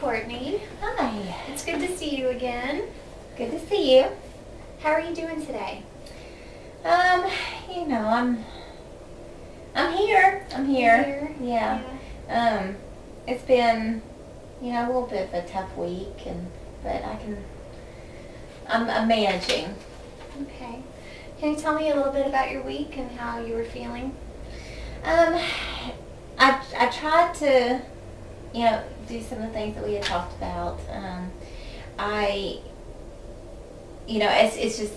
Courtney. Hi. It's good to see you again. Good to see you. How are you doing today? You know, I'm here. Here? Yeah. It's been, a little bit of a tough week, but I'm managing. Okay. Can you tell me a little bit about your week and how you were feeling? I tried to, do some of the things that we had talked about. It's just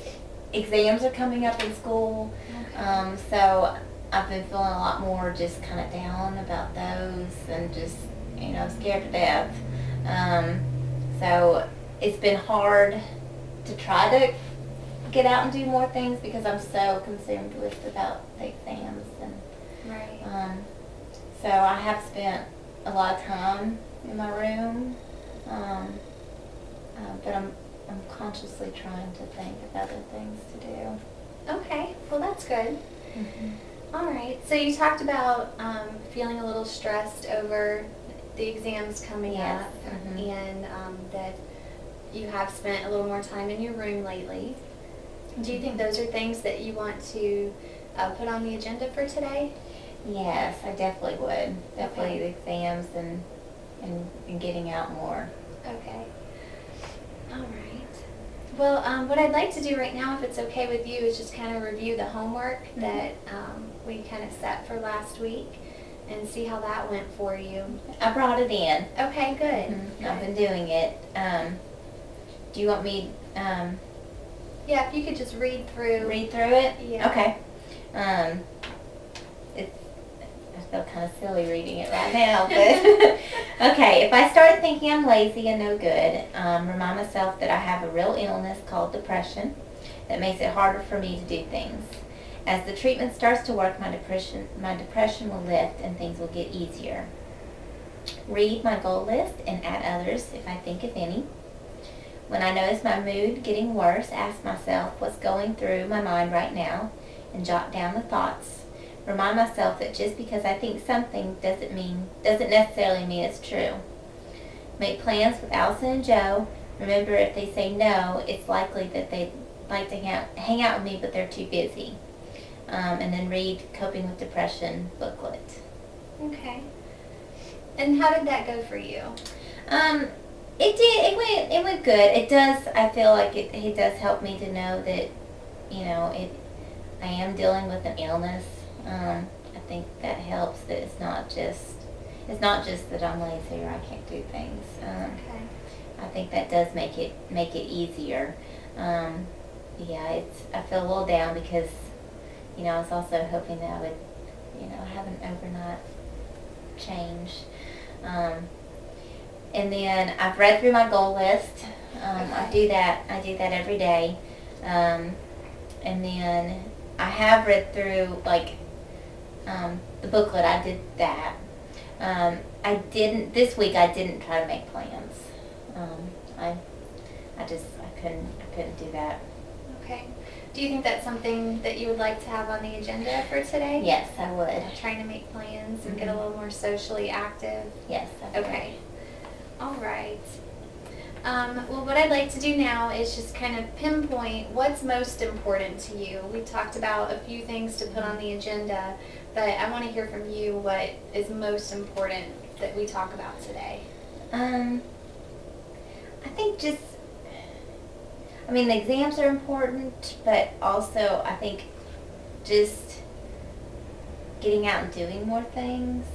exams are coming up in school, Okay. so I've been feeling a lot more just kind of down about those and just, scared to death. So it's been hard to try to get out and do more things because I'm so consumed with about the exams Right. so I have spent a lot of time in my room, but I'm consciously trying to think of other things to do. Okay. Well, that's good. Mm-hmm. All right. So you talked about feeling a little stressed over the exams coming Yes. up, Mm-hmm. and that you have spent a little more time in your room lately. Do you think those are things that you want to put on the agenda for today? Yes, I definitely would. Definitely Okay. the exams and getting out more. Okay. All right. Well, what I'd like to do right now, if it's okay with you, is just kind of review the homework Mm-hmm. that we kind of set for last week and see how that went for you. I brought it in. Okay, good. Mm-hmm. Good. I've been doing it. Do you want me Yeah, if you could just read through. read through it? Yeah. Okay. I feel kind of silly reading it right now, but okay. If I start thinking I'm lazy and no good, remind myself that I have a real illness called depression that makes it harder for me to do things. As the treatment starts to work, my depression will lift and things will get easier. Read my goal list and add others if I think of any. When I notice my mood getting worse, ask myself what's going through my mind right now and jot down the thoughts. Remind myself that just because I think something doesn't necessarily mean it's true. Make plans with Allison and Joe. Remember, if they say no, it's likely that they'd like to hang out with me, but they're too busy. And then read Coping with Depression booklet. Okay. And how did that go for you? It did. It went good. It does. I feel like it does help me to know that, I am dealing with an illness. I think that helps. That it's not just that I'm lazy or I can't do things. Okay. I think that does make it easier. I feel a little down because, I was also hoping that I would, have an overnight change. And then I've read through my goal list. I do that every day. And then I have read through the booklet. I did that. This week I didn't try to make plans. I couldn't do that. Okay. Do you think that's something that you would like to have on the agenda for today? Yes, I would. Trying to make plans and get a Mhm. little more socially active? Yes, I would. Okay. All right. Well, what I'd like to do now is just kind of pinpoint what's most important to you. We talked about a few things to put on the agenda, but I want to hear from you what is most important that we talk about today. I think the exams are important, but also I think just getting out and doing more things,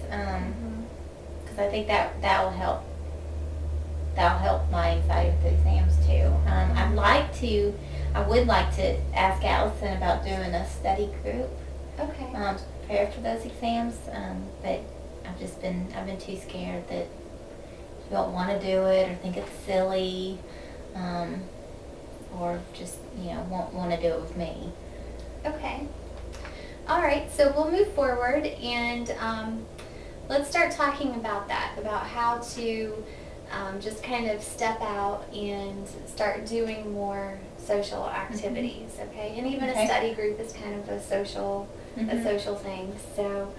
because I think that'll help my anxiety with the exams too. I would like to ask Allison about doing a study group Okay. to prepare for those exams, but I've been too scared that she won't want to do it or think it's silly, or just won't want to do it with me. Okay. All right. So we'll move forward and let's start talking about that, about how to just kind of step out and start doing more social activities. Okay. And even Okay. a study group is kind of a social Mhm. thing. So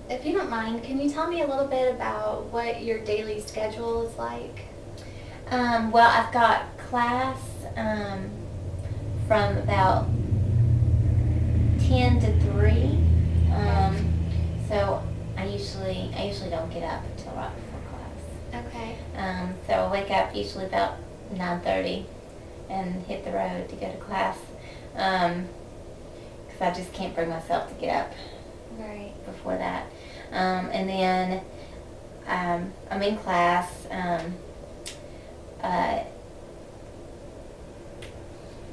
if you don't mind, can you tell me a little bit about what your daily schedule is like? Well, I've got class from about 10 to 3. So I usually don't get up until right before class. Okay. So I wake up usually about 9:30 and hit the road to go to class. Because I just can't bring myself to get up Right. before that. And then I'm in class.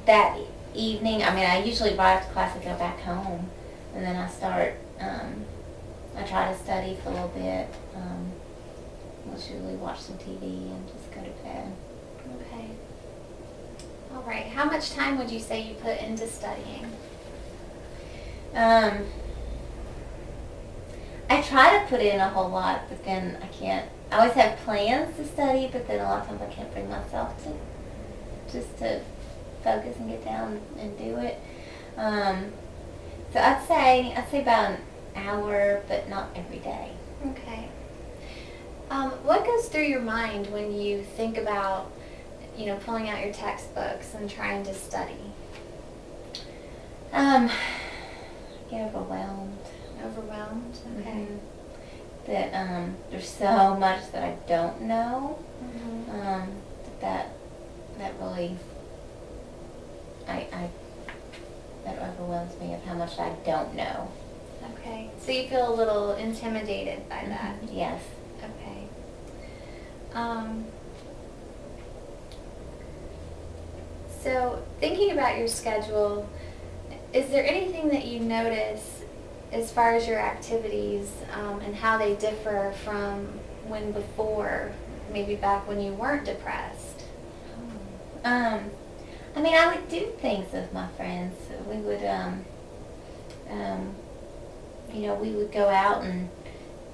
That evening, I usually right after class I go back home, and then I start, I try to study for a little bit. I'll usually watch some TV and just go to bed. Okay. All right. How much time would you say you put into studying? I try to put in a whole lot, but then I can't. I always have plans to study, but then a lot of times I can't bring myself to just to focus and get down and do it. So I'd say about an hour, but not every day. Okay. What goes through your mind when you think about, pulling out your textbooks and trying to study? I get overwhelmed. Overwhelmed? Okay. That there's so much that I don't know. Mm-hmm. That really that overwhelms me of how much I don't know. Okay. So you feel a little intimidated by that? Yes. Okay. So thinking about your schedule, is there anything that you notice as far as your activities and how they differ from when before, maybe back when you weren't depressed? I would do things with my friends. We would, we would go out and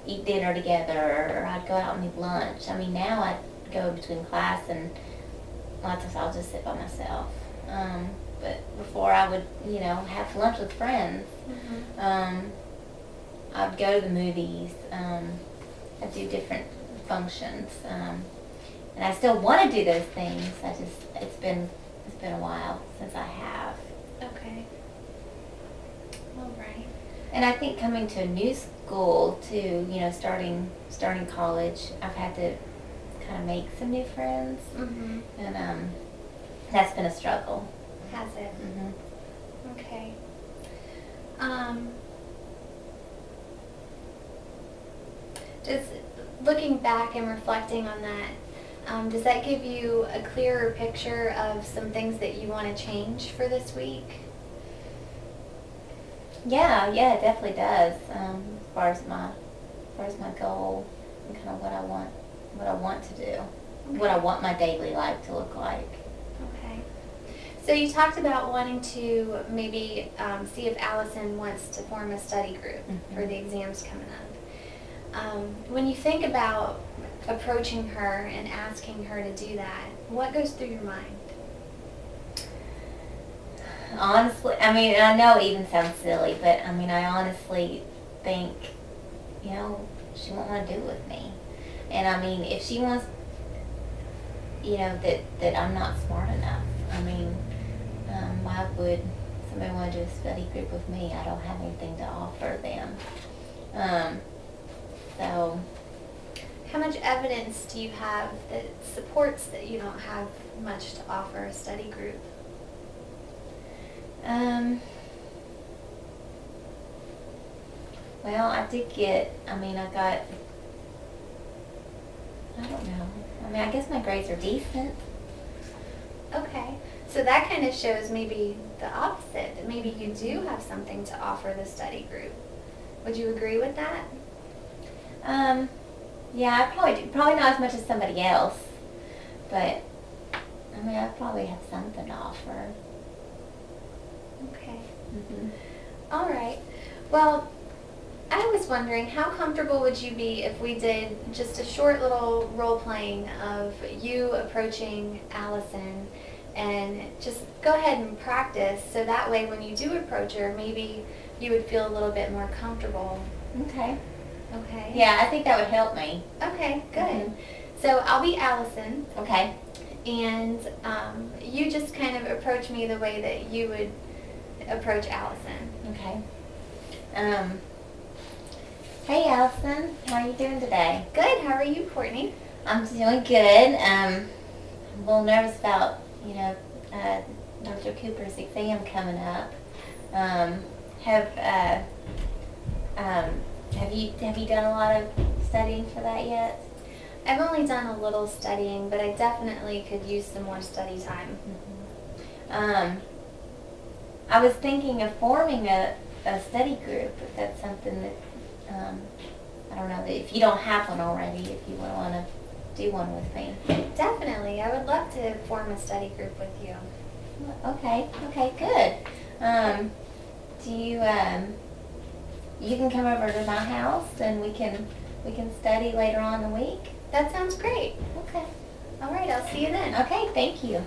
eat dinner together, or I'd go out and eat lunch. Now I go between class and lots of times I'll just sit by myself. But before I would, have lunch with friends. Mm-hmm. I'd go to the movies. I'd do different functions. And I still want to do those things. It's been a while since I have. Okay. All right. And I think coming to a new school too, starting college, I've had to kind of make some new friends. Mm-hmm. And that's been a struggle. Has it? Mm-hmm. Okay. Just looking back and reflecting on that, does that give you a clearer picture of some things that you want to change for this week? Yeah, it definitely does. As far as my goal and kind of what I want to do, what I want my daily life to look like. Okay. So you talked about wanting to maybe see if Allison wants to form a study group for the exams coming up. When you think about approaching her and asking her to do that, what goes through your mind? Honestly, I know it even sounds silly, but I honestly think, she won't want to do it with me. And if she wants, that I'm not smart enough. Why would somebody want to do a study group with me? I don't have anything to offer them. So. How much evidence do you have that supports that you don't have much to offer a study group? Well, I did get, I don't know. I guess my grades are decent. Okay. So that kind of shows maybe the opposite, that maybe you do have something to offer the study group. Would you agree with that? Yeah, I probably do. Probably not as much as somebody else, but I probably have something to offer. Okay. Mm-hmm. All right. Well, I was wondering, how comfortable would you be if we did just a short little role playing of you approaching Allison, and just go ahead and practice, so that way when you do approach her, maybe you would feel a little bit more comfortable. Okay. Okay. Yeah, I think that would help me. Okay, good. Mhm. So I'll be Allison, Okay. and you just kind of approach me the way that you would approach Allison. Okay. Hey Allison, how are you doing today? Good. How are you, Courtney? I'm doing good. I'm a little nervous about, Dr. Cooper's exam coming up. Have you done a lot of studying for that yet? I've only done a little studying, but I definitely could use some more study time. I was thinking of forming a study group, if that's something that, I don't know, if you don't have one already, if you would want to do one with me. Definitely. I would love to form a study group with you. Okay, good. Do you, you can come over to my house and we can study later on in the week? That sounds great. Okay. All right, I'll see you then. Okay, thank you.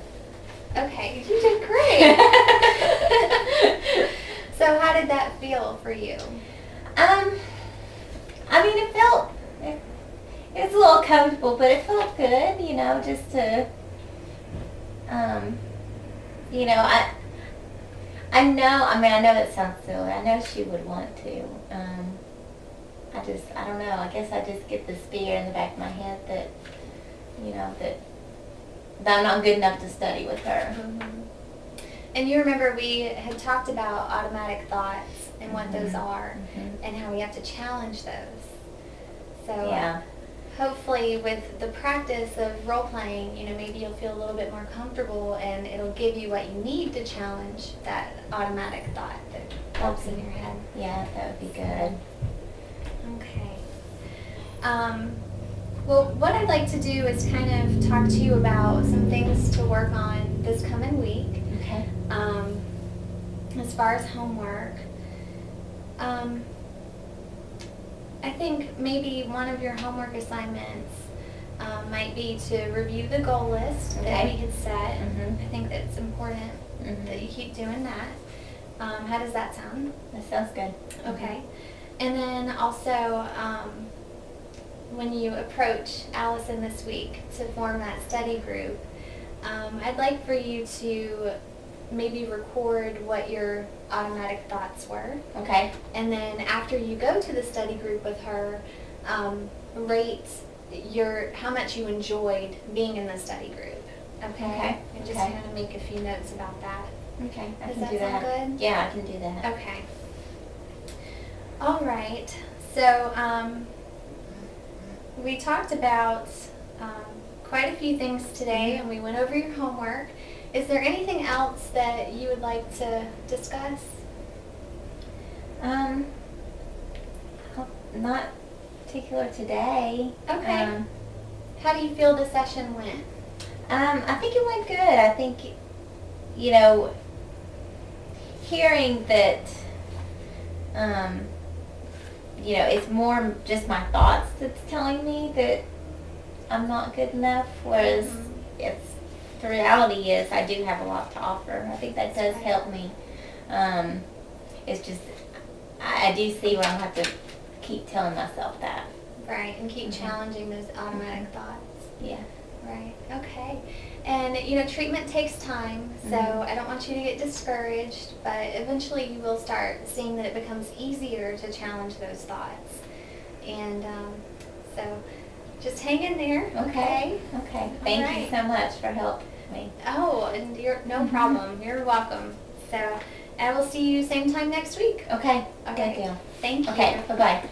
Okay, you did great. So how did that feel for you? I mean, it was a little comfortable, but it felt good, just to, I know it sounds silly. I know she would want to. I don't know. I guess I just get this fear in the back of my head that, that I'm not good enough to study with her. Mm-hmm. And you remember we had talked about automatic thoughts and what those are, and how we have to challenge those. So Yeah. hopefully with the practice of role playing, maybe you'll feel a little bit more comfortable, and it'll give you what you need to challenge that automatic thought that pops in your head. Yeah, that would be good. Okay. Well, what I'd like to do is kind of talk to you about some things to work on this coming week. Okay. As far as homework, I think maybe one of your homework assignments might be to review the goal list that we had set. I think that it's important that you keep doing that. How does that sound? That sounds good. Okay. And then also, when you approach Allison this week to form that study group, I'd like for you to maybe record what your automatic thoughts were. Okay. And then after you go to the study group with her, rate how much you enjoyed being in the study group. Okay? And just kind of make a few notes about that. Okay. Does that sound good? Yeah, I can do that. Okay. All right. So we talked about quite a few things today, and we went over your homework. Is there anything else that you would like to discuss? Not particular today. Okay. How do you feel the session went? I think it went good. I think, hearing that, it's more just my thoughts that's telling me that I'm not good enough, whereas the reality is I do have a lot to offer. I think that does help me. It's just, I do see where I'll have to keep telling myself that. Right, and keep challenging those automatic thoughts. Yeah. Right, okay. And, treatment takes time, so I don't want you to get discouraged, but eventually you will start seeing that it becomes easier to challenge those thoughts. And so just hang in there, okay? Okay. Thank you so much for helping me. Oh, and you're no problem. You're welcome. So I will see you same time next week. Okay. Okay. Good deal. Thank you. Okay, bye-bye.